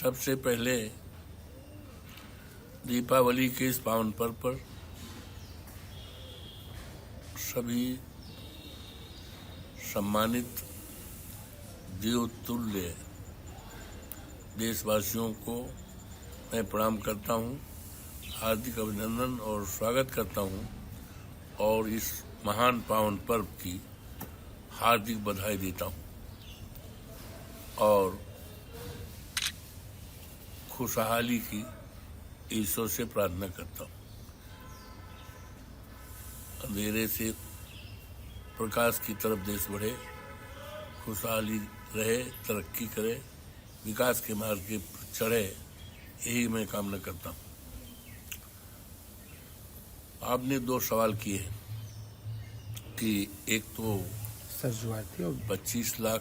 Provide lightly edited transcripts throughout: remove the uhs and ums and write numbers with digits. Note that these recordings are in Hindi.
सबसे पहले दीपावली के इस पावन पर्व पर सभी सम्मानित देवतुल्य देशवासियों को मैं प्रणाम करता हूं, हार्दिक अभिनंदन और स्वागत करता हूं और इस महान पावन पर्व की हार्दिक बधाई देता हूं और खुशहाली की ईश्वर से प्रार्थना करता हूं। अंधेरे से प्रकाश की तरफ देश बढ़े, खुशहाली रहे, तरक्की करे, विकास के मार्ग के चढ़े, यही मैं कामना करता हूं। आपने दो सवाल किए कि एक तो 25 लाख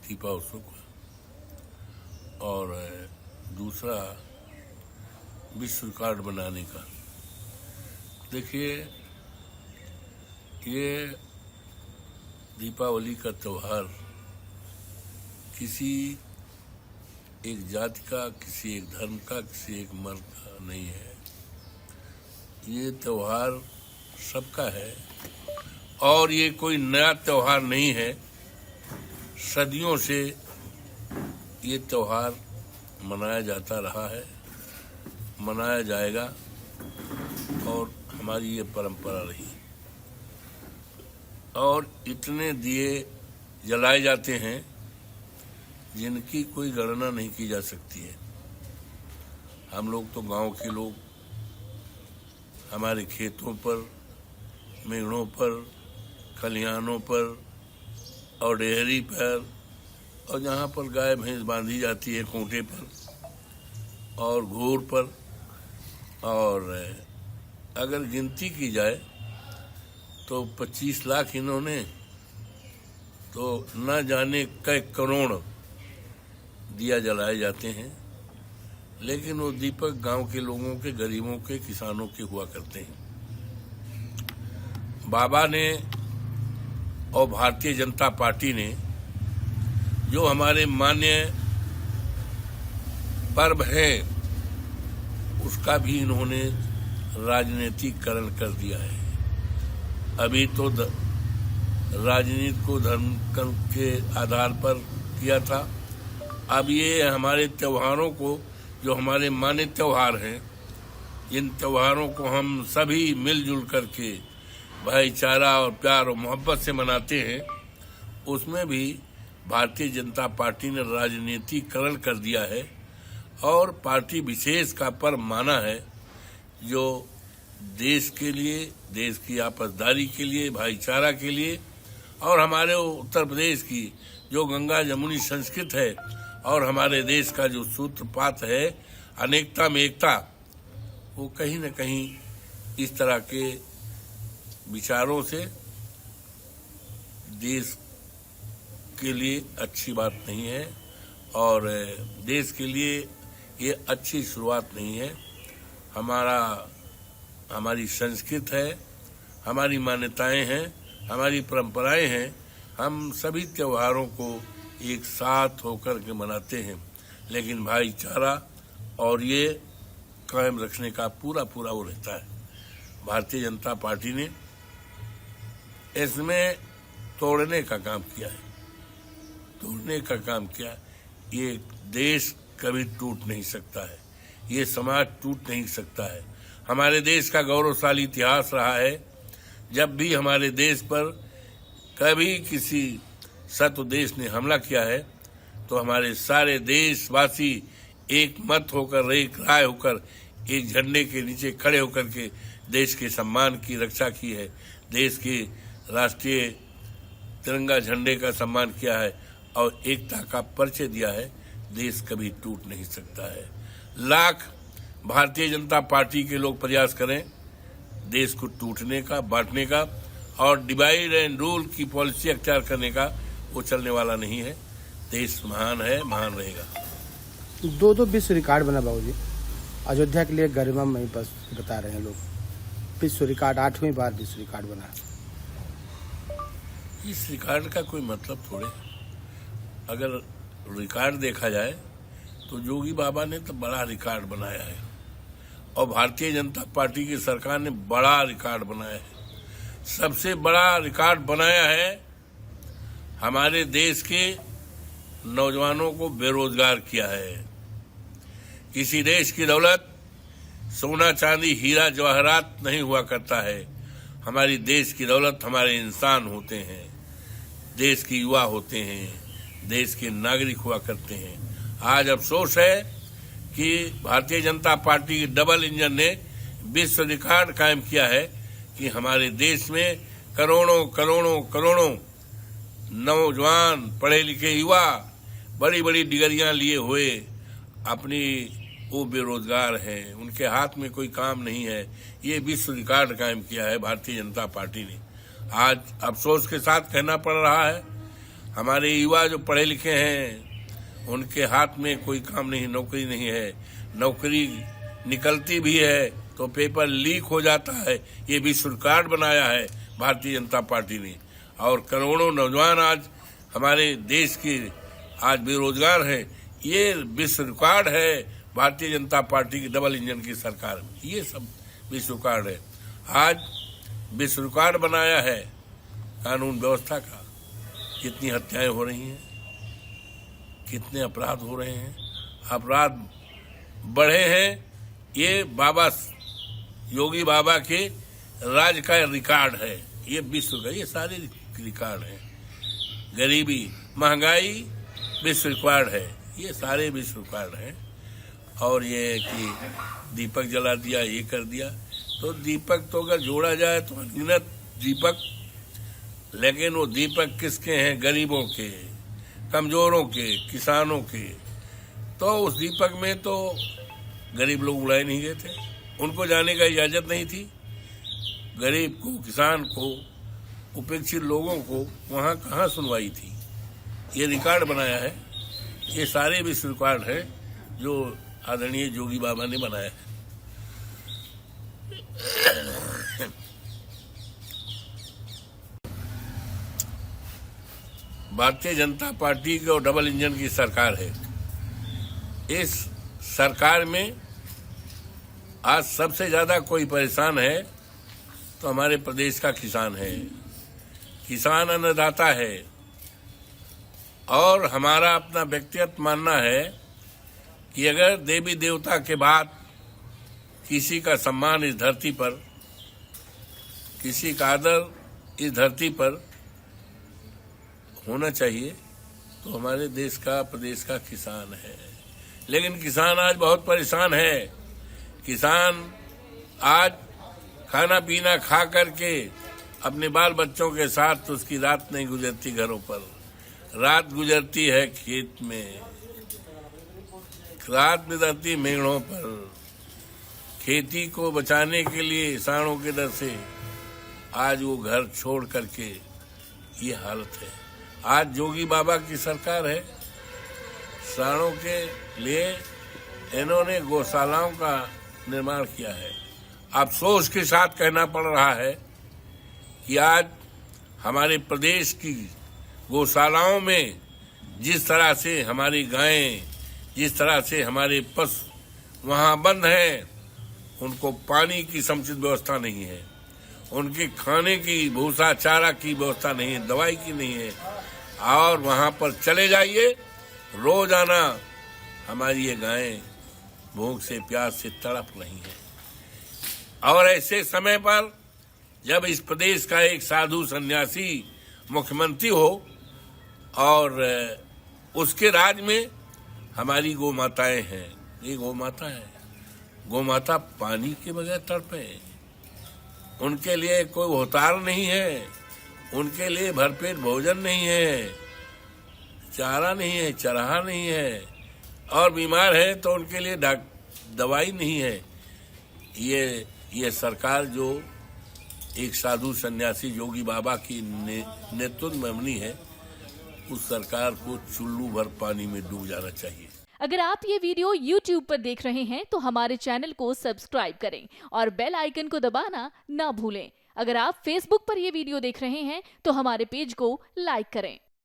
दीपोत्सव का और दूसरा विश्व रिकॉर्ड बनाने का। देखिए, ये दीपावली का त्योहार किसी एक जाति का, किसी एक धर्म का, किसी एक मर्द का नहीं है। ये त्योहार सबका है और ये कोई नया त्योहार नहीं है। सदियों से ये त्योहार मनाया जाता रहा है, मनाया जाएगा और हमारी ये परंपरा रही। और इतने दिए जलाए जाते हैं जिनकी कोई गणना नहीं की जा सकती है। हम लोग तो गांव के लोग हमारे खेतों पर, मेड़ों पर, खलिहानों पर और डेहरी पर और जहाँ पर गाय भैंस बांधी जाती है खूंटे पर और घूर पर, और अगर गिनती की जाए तो 25 लाख इन्होंने तो न जाने कई करोड़ दिया जलाए जाते हैं। लेकिन वो दीपक गांव के लोगों के, गरीबों के, किसानों के हुआ करते हैं। बाबा ने और भारतीय जनता पार्टी ने जो हमारे मान्य पर्व है उसका भी इन्होंने राजनीतिकरण कर दिया है। अभी तो राजनीति को धर्म के आधार पर किया था, अब ये हमारे त्योहारों को, जो हमारे मान्य त्योहार हैं, इन त्योहारों को हम सभी मिलजुल करके भाईचारा और प्यार और मोहब्बत से मनाते हैं, उसमें भी भारतीय जनता पार्टी ने राजनीतिकरण कर दिया है और पार्टी विशेष का पर्व माना है, जो देश के लिए, देश की आपसदारी के लिए, भाईचारा के लिए और हमारे उत्तर प्रदेश की जो गंगा जमुनी संस्कृत है और हमारे देश का जो सूत्रपात है अनेकता में एकता, वो कहीं न कहीं इस तरह के विचारों से देश के लिए अच्छी बात नहीं है और देश के लिए ये अच्छी शुरुआत नहीं है। हमारी संस्कृत है, हमारी मान्यताएं हैं, हमारी परंपराएं हैं। हम सभी त्योहारों को एक साथ होकर के मनाते हैं, लेकिन भाईचारा और ये कायम रखने का पूरा वो रहता है। भारतीय जनता पार्टी ने इसमें तोड़ने का काम किया है, तोड़ने का काम किया। ये देश कभी टूट नहीं सकता है, ये समाज टूट नहीं सकता है। हमारे देश का गौरवशाली इतिहास रहा है। जब भी हमारे देश पर कभी किसी शत्रु देश ने हमला किया है तो हमारे सारे देशवासी एक मत होकर, एक राय होकर, एक झंडे के नीचे खड़े होकर के देश के सम्मान की रक्षा की है, देश के राष्ट्रीय तिरंगा झंडे का सम्मान किया है और एकता का परिचय दिया है। देश कभी टूट नहीं सकता है। लाख भारतीय जनता पार्टी के लोग प्रयास करें देश को टूटने का, बांटने का और डिवाइड एंड रूल की पॉलिसी अख्तियार करने का, वो चलने वाला नहीं है। देश महान है, महान रहेगा। दो विश्व रिकॉर्ड बना बाबूजी, अयोध्या के लिए गरिमामयी बस बता रहे हैं लोग। विश्व रिकॉर्ड 8वीं बार विश्व रिकॉर्ड बना। इस रिकॉर्ड का कोई मतलब थोड़े। अगर रिकॉर्ड देखा जाए तो योगी बाबा ने तो बड़ा रिकॉर्ड बनाया है और भारतीय जनता पार्टी की सरकार ने बड़ा रिकॉर्ड बनाया है। सबसे बड़ा रिकॉर्ड बनाया है, हमारे देश के नौजवानों को बेरोजगार किया है। किसी देश की दौलत सोना चांदी हीरा जवाहरात नहीं हुआ करता है। हमारी देश की दौलत हमारे इंसान होते हैं, देश के युवा होते हैं, देश के नागरिक हुआ करते हैं। आज अफसोस है कि भारतीय जनता पार्टी के डबल इंजन ने विश्व रिकॉर्ड कायम किया है कि हमारे देश में करोड़ों करोड़ों करोड़ों नौजवान पढ़े लिखे युवा बड़ी बड़ी डिग्रियां लिए हुए अपनी वो बेरोजगार हैं, उनके हाथ में कोई काम नहीं है। ये विश्व रिकॉर्ड कायम किया है भारतीय जनता पार्टी ने। आज अफसोस के साथ कहना पड़ रहा है, हमारे युवा जो पढ़े लिखे हैं उनके हाथ में कोई काम नहीं, नौकरी नहीं है। नौकरी निकलती भी है तो पेपर लीक हो जाता है। ये विश्व रिकॉर्ड बनाया है भारतीय जनता पार्टी ने। और करोड़ों नौजवान आज हमारे देश के आज बेरोजगार हैं। ये विश्व रिकॉर्ड है भारतीय जनता पार्टी की डबल इंजन की सरकार में। ये सब विश्व रिकॉर्ड है। आज विश्व रिकॉर्ड बनाया है कानून व्यवस्था का। कितनी हत्याएं हो रही हैं, कितने अपराध हो रहे हैं, अपराध बढ़े हैं। ये बाबा योगी बाबा के राज का रिकॉर्ड है। ये विश्व का, ये सारे रिकॉर्ड है। गरीबी, महंगाई विश्व रिकॉर्ड है। ये सारे विश्व रिकॉर्ड हैं। और ये कि दीपक जला दिया, ये कर दिया, तो दीपक तो अगर जोड़ा जाए तो अनगिनत दीपक, लेकिन वो दीपक किसके हैं? गरीबों के, कमजोरों के, किसानों के। तो उस दीपक में तो गरीब लोग उड़ाए नहीं गए थे, उनको जाने का इजाजत नहीं थी। गरीब को, किसान को, उपेक्षित लोगों को वहाँ कहाँ सुनवाई थी। ये रिकॉर्ड बनाया है। ये सारे विश्व रिकॉर्ड है जो आदरणीय योगी बाबा ने बनाया है। भारतीय जनता पार्टी की और डबल इंजन की सरकार है। इस सरकार में आज सबसे ज्यादा कोई परेशान है तो हमारे प्रदेश का किसान है। किसान अन्नदाता है और हमारा अपना व्यक्तिगत मानना है कि अगर देवी देवता के बाद किसी का सम्मान इस धरती पर, किसी का आदर इस धरती पर होना चाहिए तो हमारे देश का, प्रदेश का किसान है। लेकिन किसान आज बहुत परेशान है। किसान आज खाना पीना खा करके अपने बाल बच्चों के साथ उसकी रात नहीं गुजरती घरों पर, रात गुजरती है खेत में, रात गुजरती मेड़ों पर। खेती को बचाने के लिए सांडों के डर से आज वो घर छोड़ करके ये हालत है। आज योगी बाबा की सरकार है। सांडों के लिए इन्होंने गौशालाओं का निर्माण किया है। अफसोस के साथ कहना पड़ रहा है कि आज हमारे प्रदेश की गौशालाओं में जिस तरह से हमारी गायें, जिस तरह से हमारे पशु वहाँ बंद हैं, उनको पानी की समुचित व्यवस्था नहीं है, उनके खाने की, भूसा चारा की व्यवस्था नहीं है, दवाई की नहीं है। और वहाँ पर चले जाइए, रोजाना हमारी ये गायें भूख से, प्यास से तड़प रही हैं। और ऐसे समय पर जब इस प्रदेश का एक साधु सन्यासी मुख्यमंत्री हो और उसके राज में हमारी गौ माताएं हैं, ये गौ माता है, गौ माता पानी के बगैर तड़पे, उनके लिए कोई होतार नहीं है, उनके लिए भरपेट भोजन नहीं है, चारा नहीं है, चराहा नहीं है, और बीमार है तो उनके लिए दवाई नहीं है। ये सरकार जो एक साधु सन्यासी योगी बाबा की नेतृत्व में बनी है, उस सरकार को चुल्लू भर पानी में डूब जाना चाहिए। अगर आप ये वीडियो YouTube पर देख रहे हैं तो हमारे चैनल को सब्सक्राइब करें और बेल आइकन को दबाना ना भूलें। अगर आप Facebook पर ये वीडियो देख रहे हैं तो हमारे पेज को लाइक करें।